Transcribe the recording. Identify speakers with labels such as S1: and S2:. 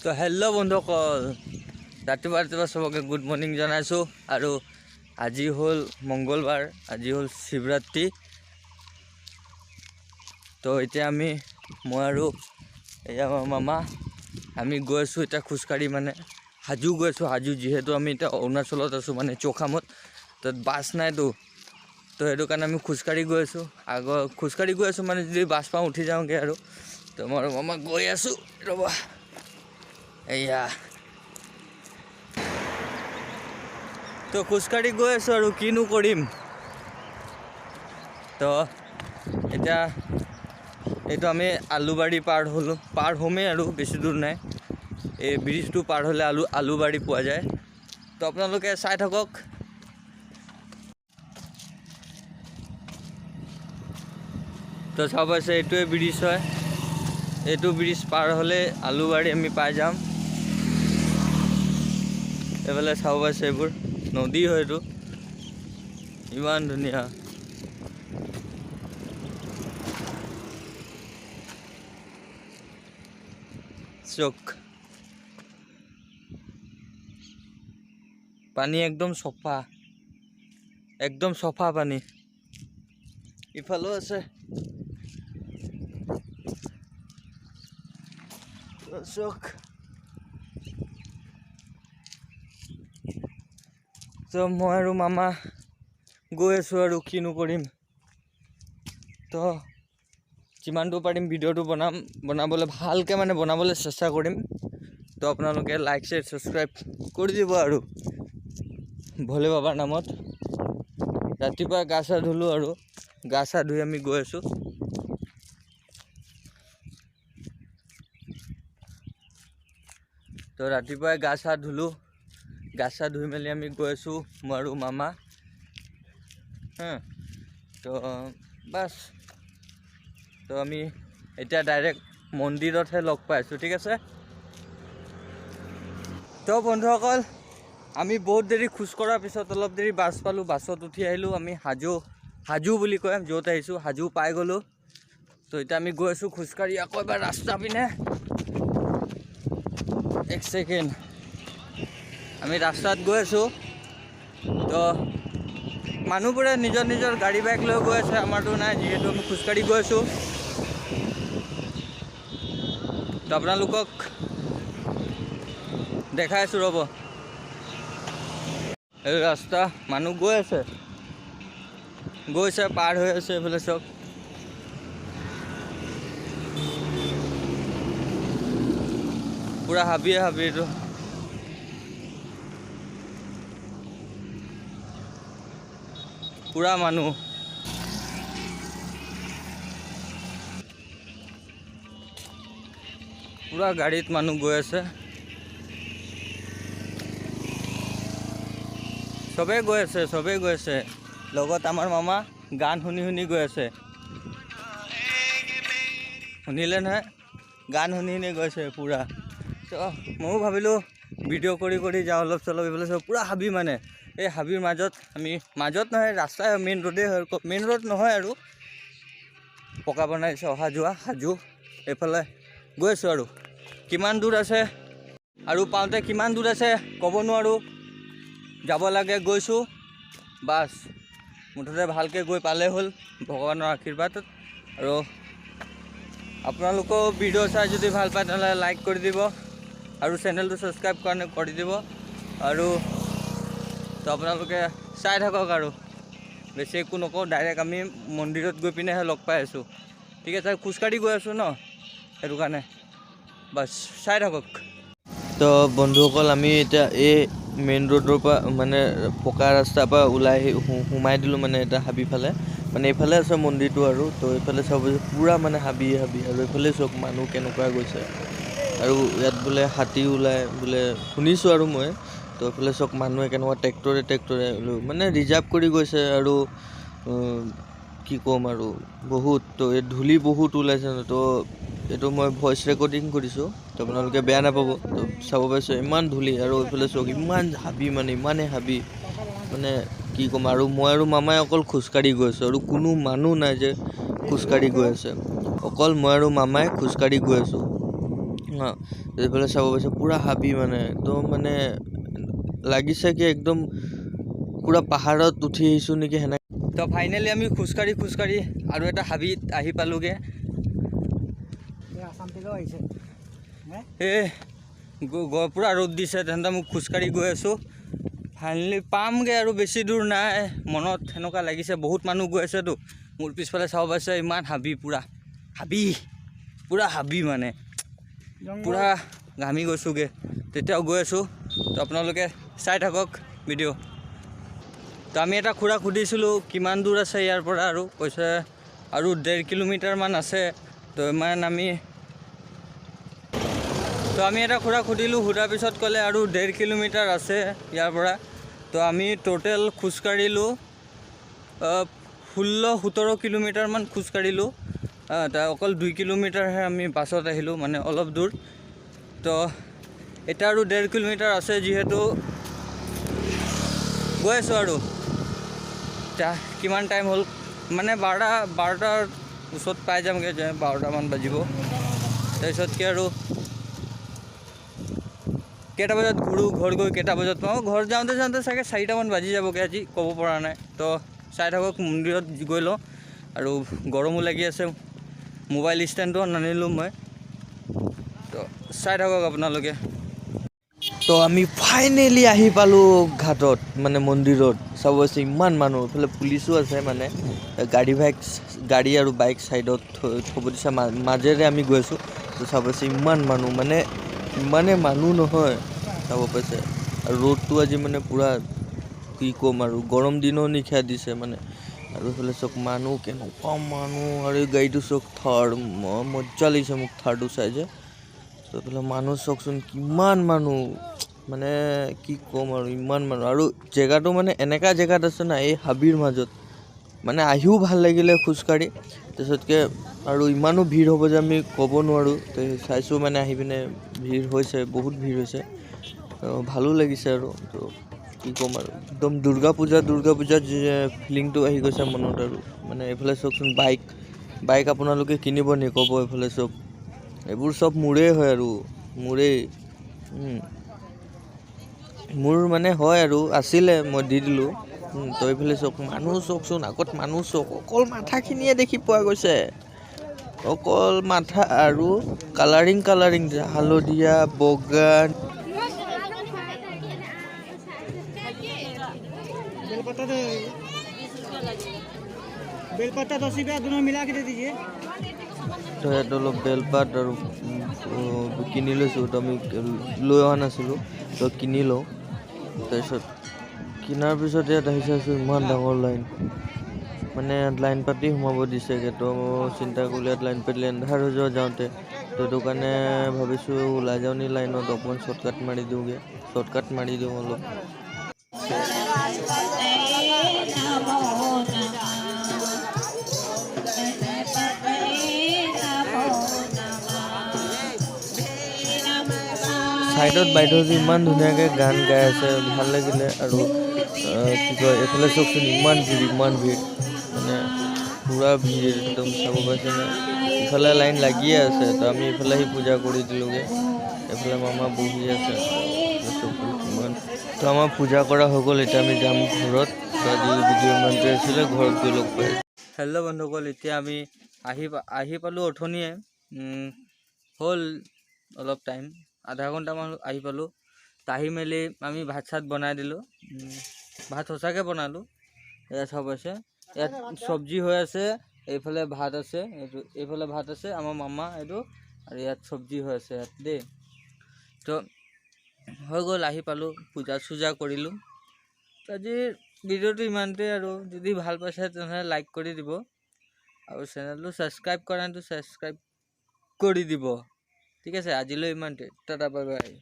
S1: তো হেল্ল' বন্ধুসকল, ৰাতিপুৱা চবকে গুড মৰ্ণিং জনাইছোঁ। আৰু আজি হ'ল মংগলবাৰ, আজি হ'ল শিৱৰাত্ৰি। তো এতিয়া মই আৰু এয়া মামা আমি গৈ আছোঁ এতিয়া খোজকাঢ়ি, মানে হাজো গৈ আছোঁ। হাজো যিহেতু আমি এতিয়া অৰুণাচলত আছোঁ, মানে চৌখামত, তাত বাছ নাইতো, তো সেইটো কাৰণে আমি খোজকাঢ়ি গৈ আছোঁ। খোজকাঢ়ি গৈ আছোঁ, মানে যদি বাছ পাওঁ উঠি যাওঁগৈ আৰু। তো মই আৰু মামা গৈ আছোঁ, ৰ'বা এয়া। তো খোজকাঢ়ি গৈ আছোঁ আৰু কিনো কৰিম। তো এতিয়া এইটো আমি আলুবাৰী পাৰ হ'মেই আৰু বেছি দূৰ নাই। এই ব্ৰিজটো পাৰ হ'লে আলুবাৰী পোৱা যায়। তো আপোনালোকে চাই থাকক। তো চাব পাইছে, এইটোৱে ব্ৰিজ হয়। এইটো ব্ৰিজ পাৰ হ'লে আলুবাৰী আমি পাই যাম। এইফালে চাব পাইছে, এইবোৰ নদী হয়, এইটো ইমান ধুনীয়া। চক পানী একদম চফা পানী। ইফালেও আছে চক। তো মই আৰু মামা গৈ আছোঁ আৰু কিনো কৰিম। তো যিমানটো পাৰিম ভিডিঅ'টো বনাবলৈ ভালকৈ, মানে বনাবলৈ চেষ্টা কৰিম। তো আপোনালোকে লাইক শ্বেয়াৰ ছাবস্ক্ৰাইব কৰি দিব আৰু ভোলে বাবাৰ নামত। ৰাতিপুৱা গা চা ধুলোঁ আৰু গা চা ধুই আমি গৈ আছোঁ। তো ৰাতিপুৱাই গা চা ধুই মেলি আমি গৈ আছোঁ, মই আৰু মামা। তো বাছ, তো আমি এতিয়া ডাইৰেক্ট মন্দিৰতহে লগ পাইছোঁ, ঠিক আছে। তো বন্ধুসকল, আমি বহুত দেৰি খোজ কঢ়াৰ পিছত অলপ দেৰি বাছ পালোঁ। বাছত উঠি আহিলোঁ আমি হাজো বুলি কয়, য'ত আহিছোঁ হাজো পাই গ'লোঁ। তো এতিয়া আমি গৈ আছোঁ খোজকাঢ়ি আকৌ এবাৰ ৰাস্তা পিনে। এক ছেকেণ্ড, আমি ৰাস্তাত গৈ আছোঁ। তো মানুহবোৰে নিজৰ নিজৰ গাড়ী বাইক লৈ গৈ আছে, আমাৰতো নাই, যিহেতু আমি খোজকাঢ়ি গৈ আছোঁ। তো আপোনালোকক দেখাই আছোঁ, ৰ'ব। এই ৰাস্তা, মানুহ গৈছে পাৰ হৈ আছে, এইফালে চাওক। পুৰা হাবিয়ে এইটো। পুৰা মানুহ, পুৰা গাড়ীত মানুহ গৈ আছে। চবেই গৈ আছে। লগত আমাৰ মামা গান শুনি গৈ আছে। শুনিলে নহয়, গান শুনি গৈছে পুৰা। তো ময়ো ভাবিলোঁ ভিডিঅ' কৰি যাওঁ অলপ চলপ। এইফালে চব পুৰা হাবি, মানে এই হাবিৰ মাজত নহয়, ৰাস্তাই মেইন ৰোডেই হয়, মেইন ৰোড নহয় আৰু পকা বনাইছে অহা যোৱা হাজো। এইফালে গৈ আছোঁ আৰু কিমান দূৰ আছে আৰু পাওঁতে কিমান দূৰ আছে ক'ব নোৱাৰোঁ। যাব লাগে, গৈছোঁ, বাছ মুঠতে ভালকৈ গৈ পালে হ'ল ভগৱানৰ আশীৰ্বাদত। আৰু আপোনালোকেও ভিডিঅ' চাই যদি ভাল পায় তেনেহ'লে লাইক কৰি দিব আৰু চেনেলটো ছাবস্ক্ৰাইব কৰি দিব। আৰু তো আপোনালোকে চাই থাকক আৰু বেছি একো নকওঁ, ডাইৰেক্ট আমি মন্দিৰত গৈ পিনেহে লগ পাই আছোঁ, ঠিক আছে। খোজকাঢ়ি গৈ আছোঁ ন, সেইটো কাৰণে বাছ চাই থাকক। তো বন্ধুসকল, আমি এতিয়া এই মেইন ৰোডৰ পৰা, মানে পকা ৰাস্তাৰ পৰা ওলাই সোমাই দিলোঁ, মানে এটা হাবি ফালে। মানে এইফালে আছে মন্দিৰটো আৰু। তো এইফালে চাব পুৰা মানে হাবি। আৰু এইফালে চাওক মানুহ কেনেকুৱা গৈছে। আৰু ইয়াত বোলে হাতী ওলাই বোলে শুনিছোঁ আৰু মই। তো এইফালে চাওক মানুহে কেনেকুৱা ট্ৰেক্টৰে মানে ৰিজাৰ্ভ কৰি গৈছে। আৰু কি ক'ম আৰু বহুত, তো এই ধূলি বহুত ওলাইছে। তো এইটো মই ভইচ ৰেকৰ্ডিং কৰিছোঁ, তো আপোনালোকে বেয়া নাপাব। তো চাব পাইছে ইমান ধূলি, আৰু এইফালে চাওক ইমান হাবি, মানে ইমানেই হাবি, মানে কি ক'ম। আৰু মই আৰু মামাই অকল খোজকাঢ়ি গৈ আছোঁ, আৰু কোনো মানুহ নাই যে খোজকাঢ়ি গৈ আছে, অকল মই আৰু মামাই খোজকাঢ়ি গৈ আছোঁ।
S2: এইফালে চাব পাইছে পুৰা হাবি মানে একদম মানে লাগিছে কি একদম পুৰা পাহাৰত উঠি আহিছোঁ নেকি সেনেকৈ।
S1: তো ফাইনেলি আমি খোজকাঢ়ি আৰু এটা হাবিত আহি পালোঁগৈ। পুৰা ৰ'দ দিছে তেন্তে মোক খোজকাঢ়ি গৈ আছোঁ। ফাইনেলি পামগৈ আৰু বেছি দূৰ নাই। মনত সেনেকুৱা লাগিছে বহুত মানুহ গৈ আছেতো। মোৰ পিছফালে চাব পাইছে ইমান হাবি, পুৰা হাবি মানে পুৰা ঘামি গৈছোঁগৈ। তেতিয়াও গৈ আছোঁ। তো আপোনালোকে চাই থাকক ভিডিঅ'। তো আমি এটা খুৰাক সুধিছিলোঁ কিমান দূৰ আছে ইয়াৰ পৰা, আৰু কৈছে আৰু 1.5 কিলোমিটাৰমান আছে। তো আমি এটা খুৰাক সুধিলোঁ, সোধাৰ পিছত ক'লে আৰু 1.5 কিলোমিটাৰ আছে ইয়াৰ পৰা। তো আমি টোটেল খোজকাঢ়িলোঁ 16-17 কিলোমিটাৰমান খোজকাঢ়িলোঁ। তাৰ অকল 2 কিলোমিটাৰহে আমি বাছত আহিলোঁ, মানে অলপ দূৰ। তো এতিয়া আৰু 1.5 কিলোমিটাৰ আছে, যিহেতু গৈ আছোঁ আৰু। এতিয়া কিমান টাইম হ'ল মানে 12টাৰ ওচৰত পাই যামগৈ, যে 12টামান বাজিব। তাৰপিছত কি আৰু কেইটা বজাত ঘূৰোঁ, ঘৰ গৈ কেইটা বজাত পাওঁ, ঘৰ যাওঁতে চাগে 4টামান বাজি যাবগৈ আজি, ক'ব পৰা নাই। তো চাই থাকক, মন্দিৰত গৈ লওঁ। আৰু গৰমো লাগি আছে, মোবাইল ষ্টেণ্ডটো নানিলোঁ মই। তো চাই থাকক আপোনালোকে।
S2: তো আমি ফাইনেলি আহি পালোঁ ঘাটত, মানে মন্দিৰত। চাব আছে ইমান মানুহ, এইফালে পুলিচো আছে, মানে গাড়ী আৰু বাইক ছাইডত থ'ব দিছে, মাজেৰে আমি গৈ আছোঁ। তো চাব আছে ইমান মানুহ, মানে ইমানে মানুহ নহয়, চাব পাইছে। আৰু ৰ'দটো আজি মানে পূৰা কি ক'ম আৰু, গৰম দিনৰ নিশা দিছে মানে। আৰু এইফালে চাওক মানুহ, কেনেকুৱা মানুহ। আৰু এই গাড়ীটো চাওক, থাৰ, মজা লাগিছে মোক থাৰটো চাই যে। তো এইফালে মানুহ চাওকচোন কিমান মানুহ, মানে কি ক'ম আৰু ইমান মানুহ। আৰু জেগাটো মানে এনেকুৱা জেগাত আছে না, এই হাবিৰ মাজত, মানে আহিও ভাল লাগিলে খোজকাঢ়ি। তাৰপিছতকৈ আৰু ইমানো ভিৰ হ'ব যে আমি ক'ব নোৱাৰোঁ। তো চাইছোঁ মানে আহি পিনে ভিৰ হৈছে, বহুত ভিৰ হৈছে। ভালো লাগিছে আৰু। তো কি ক'ম আৰু, একদম দুৰ্গা পূজাৰ ফিলিংটো আহি গৈছে মনত। আৰু মানে এইফালে চাওকচোন বাইক আপোনালোকে কিনিব নি ক'ব। এইফালে চব এইবোৰ চব মোৰেই হয় আৰু, মোৰ মানে হয় আৰু, আছিলে মই দি দিলোঁ। তো এইফালে চাওক মানুহ চাওকচোন, আগত মানুহ চাওক, অকল মাথাখিনিয়ে দেখি পোৱা গৈছে, অকল মাথা। আৰু কালাৰিং হালধীয়া, বগা।
S3: बेलपत्ता 10 रुपया, दोनों मिला के दे दीजिए।
S2: তো ইয়াত অলপ বেলপাত আৰু কিনি লৈছোঁ। তো আমি লৈ অহা নাছিলোঁ, তো কিনি লওঁ। তাৰপিছত কিনাৰ পিছত ইয়াত আহি চাইছোঁ ইমান ডাঙৰ লাইন, মানে লাইন পাতি সোমাব দিছেগৈ। তো চিন্তা কৰিলোঁ ইয়াত লাইন পাতিলে এন্ধাৰ হৈ যোৱা যাওঁতে। তো সেইটো কাৰণে ভাবিছোঁ ওলাই যাওঁ নি লাইনত, অকণমান শ্বৰ্টকাট মাৰি দিওঁ অলপ। ছাইডত বাইদেউজী ইমান ধুনীয়াকৈ গান গাই আছে, ভাল লাগিলে। আৰু কি কয়, এইফালে চাওকচোন ইমান ভিৰ, মানে পূৰা ভিৰ একদম, চাব পাইছেনে। ইফালে লাইন লাগিয়ে আছে। তো আমি ইফালে আহি পূজা কৰি দিলোঁগৈ। এইফালে মামা বহি আছে। তো আমাৰ পূজা কৰা হৈ গ'ল, এতিয়া আমি যাম ঘৰত। তো আজি ভিডিঅ' ইমানটোৱে আছিলে, ঘৰত গৈ লগ পাই।
S1: হেল্ল' বন্ধুসকল, এতিয়া আমি আহি পালোঁ অথনিয়ে। হ'ল অলপ টাইম, আধা ঘণ্টামান আহি পালোঁ। আহি মেলি আমি ভাত চাত বনাই দিলোঁ। ভাত সঁচাকৈ বনালোঁ। এয়া চাব আছে, ইয়াত চব্জি হৈ আছে, এইফালে ভাত আছে, এইফালে ভাত আছে আমাৰ মামা এইটো, আৰু ইয়াত চব্জি হৈ আছে ইয়াত দেই। তো হৈ গ'ল, আহি পালোঁ, পূজা চূজা কৰিলোঁ। আজিৰ ভিডিঅ'টো ইমানটোৱে আৰু। যদি ভাল পাইছে তেনেহ'লে লাইক কৰি দিব, আৰু চেনেলটো ছাবস্ক্ৰাইব কৰা নাই তো ছাবস্ক্ৰাইব কৰি দিব। ঠিক আছে, আজিলৈ ইমানটোৱে। Tata, bye bye.